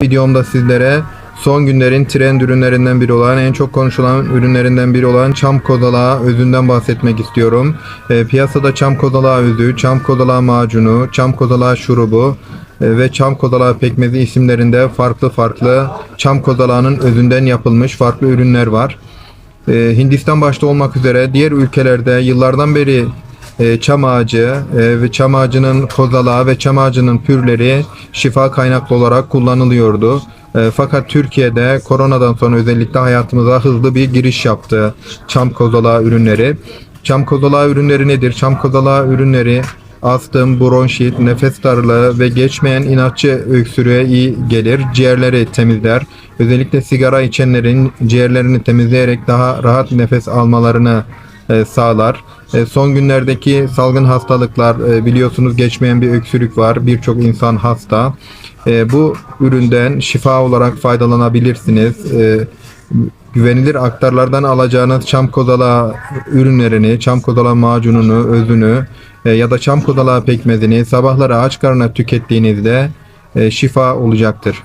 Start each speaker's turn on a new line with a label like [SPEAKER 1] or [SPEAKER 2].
[SPEAKER 1] Videomda sizlere son günlerin trend ürünlerinden biri olan, en çok konuşulan ürünlerinden biri olan çam kozalağı özünden bahsetmek istiyorum. Piyasada çam kozalağı özü, çam kozalağı macunu, çam kozalağı şurubu ve çam kozalağı pekmezi isimlerinde farklı çam kozalağının özünden yapılmış farklı ürünler var. Hindistan başta olmak üzere diğer ülkelerde yıllardan beri çam ağacı ve çam ağacının kozalağı ve çam ağacının pürleri şifa kaynaklı olarak kullanılıyordu. Fakat Türkiye'de koronadan sonra özellikle hayatımıza hızlı bir giriş yaptı çam kozalağı ürünleri. Çam kozalağı ürünleri nedir? Çam kozalağı ürünleri astım, bronşit, nefes darlığı ve geçmeyen inatçı öksürüğe iyi gelir. Ciğerleri temizler. Özellikle sigara içenlerin ciğerlerini temizleyerek daha rahat nefes almalarını sağlar. Son günlerdeki salgın hastalıklar, biliyorsunuz geçmeyen bir öksürük var. Birçok insan hasta. Bu üründen şifa olarak faydalanabilirsiniz. Güvenilir aktarlardan alacağınız çam kozalağı ürünlerini, çam kozalağı macununu, özünü ya da çam kozalağı pekmezini sabahları aç karnına tükettiğinizde şifa olacaktır.